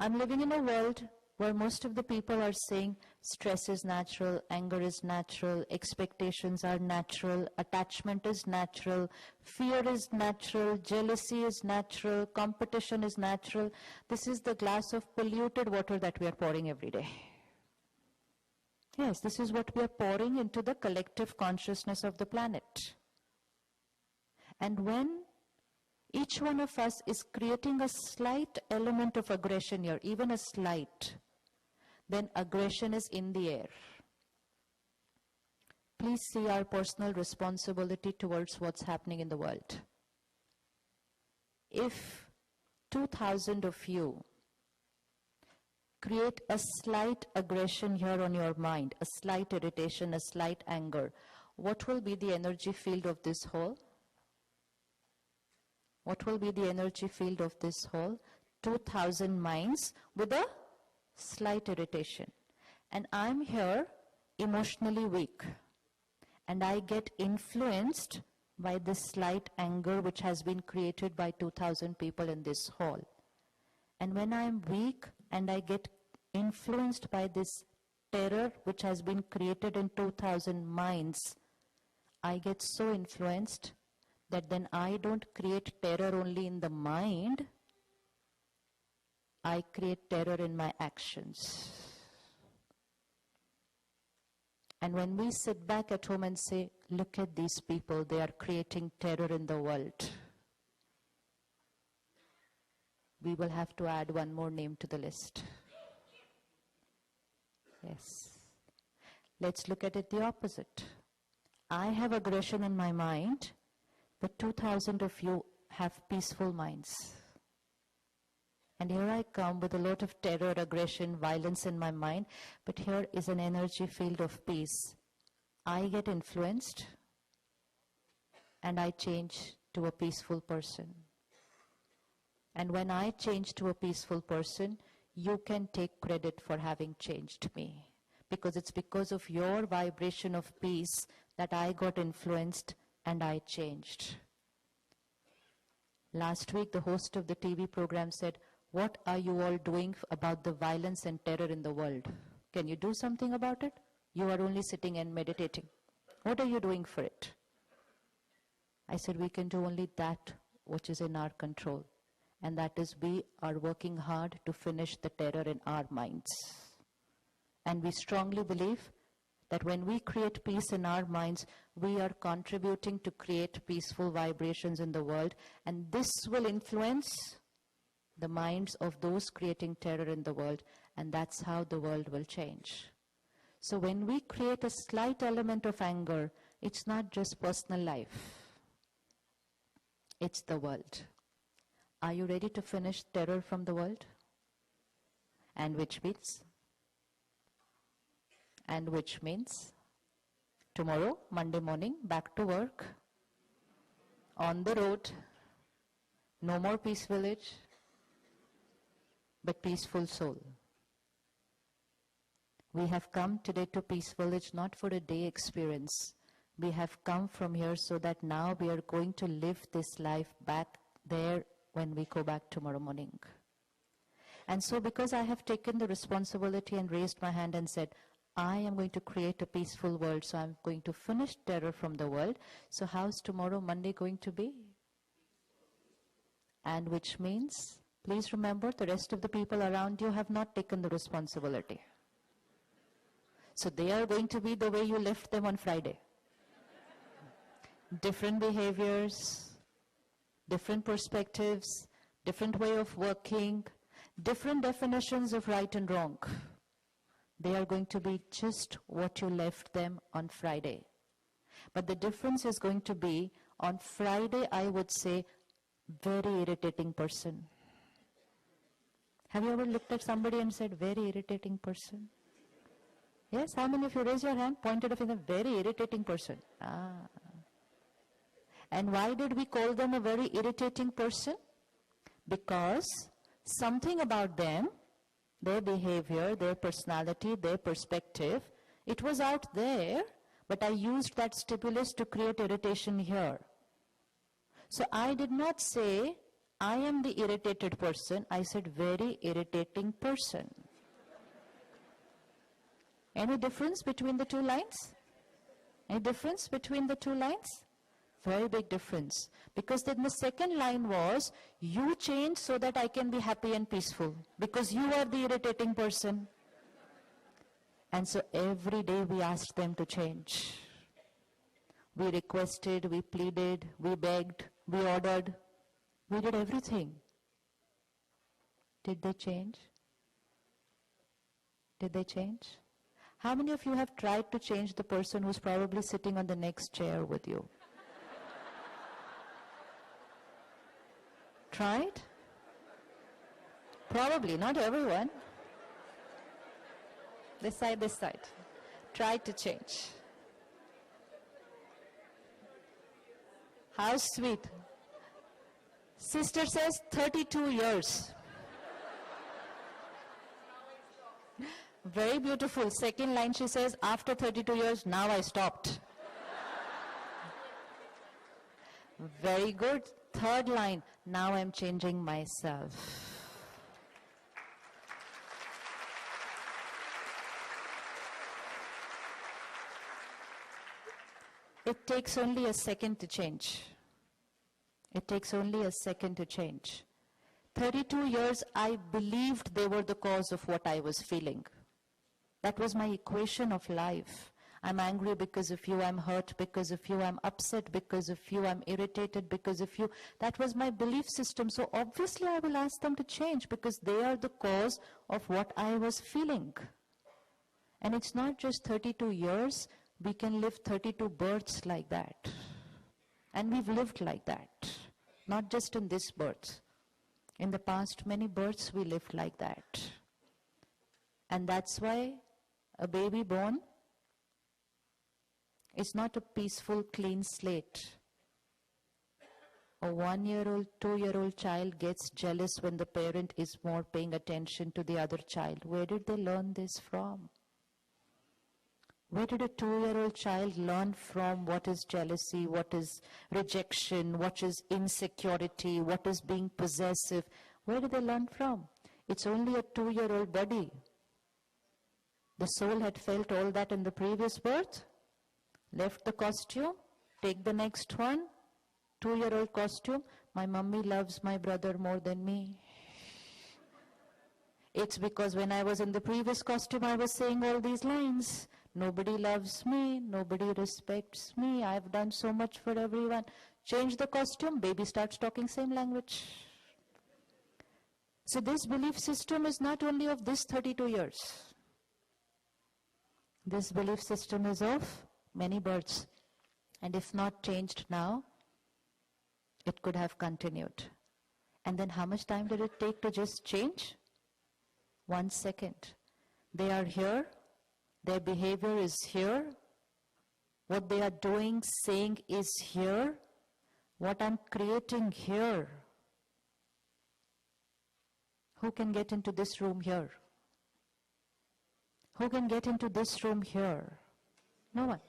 I'm living in a world where most of the people are saying stress is natural, anger is natural, expectations are natural, attachment is natural, fear is natural, jealousy is natural, competition is natural. This is the glass of polluted water that we are pouring every day. Yes, this is what we are pouring into the collective consciousness of the planet. And when each one of us is creating a slight element of aggression here, even a slight, then aggression is in the air. Please see our personal responsibility towards what's happening in the world. If 2,000 of you create a slight aggression here on your mind, a slight irritation, a slight anger, what will be the energy field of this whole? What will be the energy field of this whole? 2,000 minds with a slight irritation. And I'm here emotionally weak. And I get influenced by this slight anger which has been created by 2,000 people in this hall. And when I'm weak and I get influenced by this terror which has been created in 2,000 minds, I get so influenced that then I don't create terror only in the mind, I create terror in my actions. And when we sit back at home and say, look at these people, they are creating terror in the world, we will have to add one more name to the list. Yes. Let's look at it the opposite. I have aggression in my mind, but 2,000 of you have peaceful minds. And here I come with a lot of terror, aggression, violence in my mind, but here is an energy field of peace. I get influenced and I change to a peaceful person. And when I change to a peaceful person, you can take credit for having changed me. Because it's because of your vibration of peace that I got influenced and I changed. Last week, the host of the TV program said, what are you all doing about the violence and terror in the world? Can you do something about it? You are only sitting and meditating. What are you doing for it? I said, we can do only that which is in our control. And that is we are working hard to finish the terror in our minds. And we strongly believe that when we create peace in our minds, we are contributing to create peaceful vibrations in the world. And this will influence the minds of those creating terror in the world, and that's how the world will change. So when we create a slight element of anger, it's not just personal life, it's the world. Are you ready to finish terror from the world? And which means tomorrow, Monday morning, back to work, on the road, no more peace village, but peaceful soul. We have come today to Peace Village not for a day experience. We have come from here so that now we are going to live this life back there when we go back tomorrow morning. And so because I have taken the responsibility and raised my hand and said, I am going to create a peaceful world, so I'm going to finish terror from the world. So how's tomorrow, Monday, going to be? And which means, please remember, the rest of the people around you have not taken the responsibility. So they are going to be the way you left them on Friday. Different behaviors, different perspectives, different way of working, different definitions of right and wrong. They are going to be just what you left them on Friday. But the difference is going to be, on Friday, I would say, very irritating person. Have you ever looked at somebody and said, very irritating person? Yes, how many of you raise your hand, pointed a finger, very irritating person? And why did we call them a very irritating person? Because something about them, their behavior, their personality, their perspective, it was out there, but I used that stimulus to create irritation here. So I did not say, I am the irritated person. I said, very irritating person. Any difference between the two lines? Any difference between the two lines? Very big difference. Because then the second line was, you change so that I can be happy and peaceful. Because you are the irritating person. And so every day we asked them to change. We requested, we pleaded, we begged, we ordered. We did everything. Did they change? Did they change? How many of you have tried to change the person who's probably sitting on the next chair with you? Tried? Probably, not everyone. This side, this side. Tried to change. How sweet. Sister says 32 years. Very beautiful. Second line she says, after 32 years, now I stopped. Very good. Third line, now I'm changing myself. It takes only a second to change. It takes only a second to change. 32 years, I believed they were the cause of what I was feeling. That was my equation of life. I'm angry because of you, I'm hurt because of you, I'm upset because of you, I'm irritated because of you. That was my belief system. So obviously I will ask them to change because they are the cause of what I was feeling. And it's not just 32 years, we can live 32 births like that. And we've lived like that. Not just in this birth. In the past many births we lived like that. And that's why a baby born is not a peaceful, clean slate. A 1-year-old, 2-year-old child gets jealous when the parent is more paying attention to the other child. Where did they learn this from? Where did a 2-year-old child learn from what is jealousy, what is rejection, what is insecurity, what is being possessive? Where did they learn from? It's only a 2-year-old body. The soul had felt all that in the previous birth, left the costume, take the next one, 2-year-old costume. My mummy loves my brother more than me. It's because when I was in the previous costume, I was saying all these lines. Nobody loves me, nobody respects me, I've done so much for everyone. Change the costume, baby starts talking same language. So this belief system is not only of this 32 years. This belief system is of many births. And if not changed now, it could have continued. And then how much time did it take to just change? 1 second. They are here. Their behavior is here. What they are doing, saying is here. What I'm creating here. Who can get into this room here? Who can get into this room here? No one.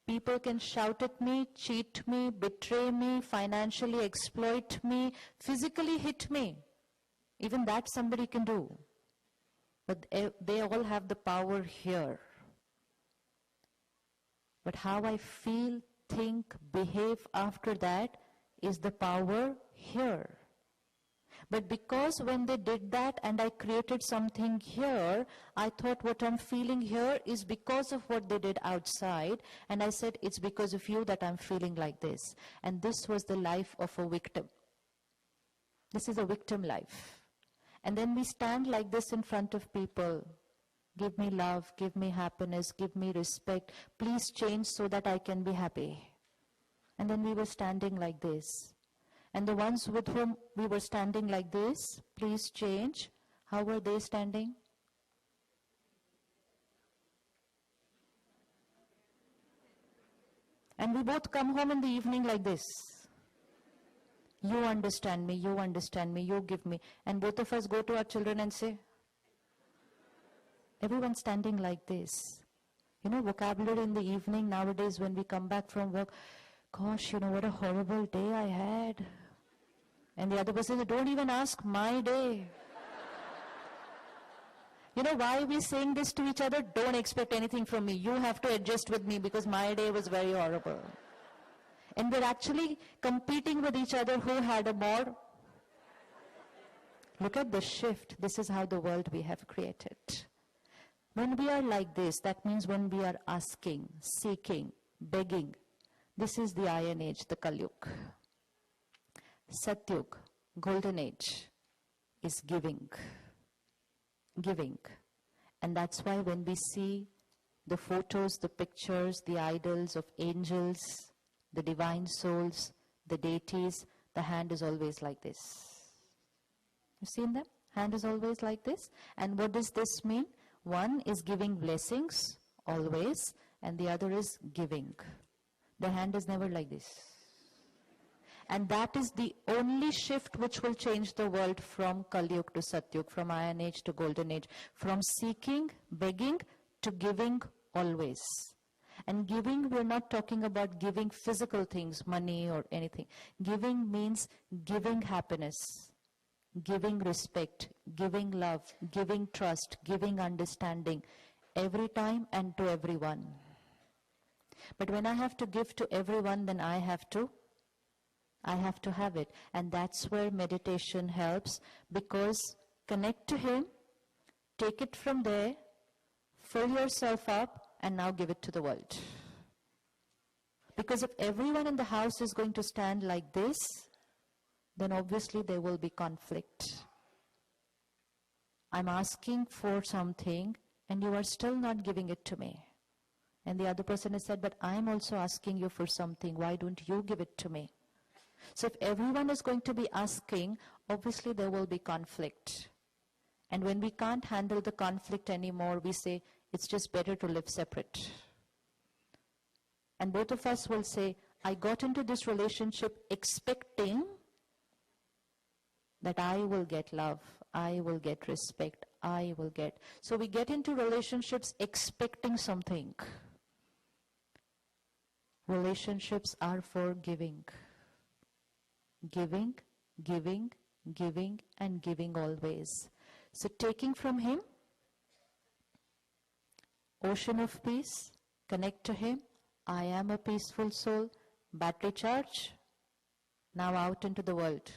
People can shout at me, cheat me, betray me, financially exploit me, physically hit me. Even that somebody can do. But they all have the power here. But how I feel, think, behave after that is the power here. But because when they did that and I created something here, I thought what I'm feeling here is because of what they did outside. And I said, it's because of you that I'm feeling like this. And this was the life of a victim. This is a victim life. And then we stand like this in front of people. Give me love, give me happiness, give me respect. Please change so that I can be happy. And then we were standing like this. And the ones with whom we were standing like this, please change. How were they standing? And we both come home in the evening like this. You understand me, you give me. And both of us go to our children and say, everyone standing like this. You know, vocabulary in the evening nowadays when we come back from work, gosh, you know, what a horrible day I had. And the other person said, don't even ask my day. You know why we're saying this to each other? Don't expect anything from me. You have to adjust with me because my day was very horrible. And we're actually competing with each other who had a more. Look at the shift. This is how the world we have created. When we are like this, that means when we are asking, seeking, begging. This is the Iron Age, the Kali Yuga. Satyug, Golden Age, is giving. Giving. And that's why when we see the photos, the pictures, the idols of angels, the divine souls, the deities, the hand is always like this. You seen them? Hand is always like this. And what does this mean? One is giving blessings, always, and the other is giving. The hand is never like this. And that is the only shift which will change the world from Kali Yuga to Satyug, from Iron Age to Golden Age, from seeking, begging to giving always. And giving, we're not talking about giving physical things, money or anything. Giving means giving happiness, giving respect, giving love, giving trust, giving understanding, every time and to everyone. But when I have to give to everyone, then I have to have it. And that's where meditation helps, because connect to Him, take it from there, fill yourself up, and now give it to the world. Because if everyone in the house is going to stand like this, then obviously there will be conflict. I'm asking for something, and you are still not giving it to me. And the other person has said, but I'm also asking you for something. Why don't you give it to me? So if everyone is going to be asking, obviously there will be conflict. And when we can't handle the conflict anymore, we say, it's just better to live separate. And both of us will say, I got into this relationship expecting that I will get love, I will get respect, I will get. So we get into relationships expecting something. Relationships are for giving. Giving, giving, giving, and giving always. So taking from Him, ocean of peace, connect to Him. I am a peaceful soul, battery charge, now out into the world.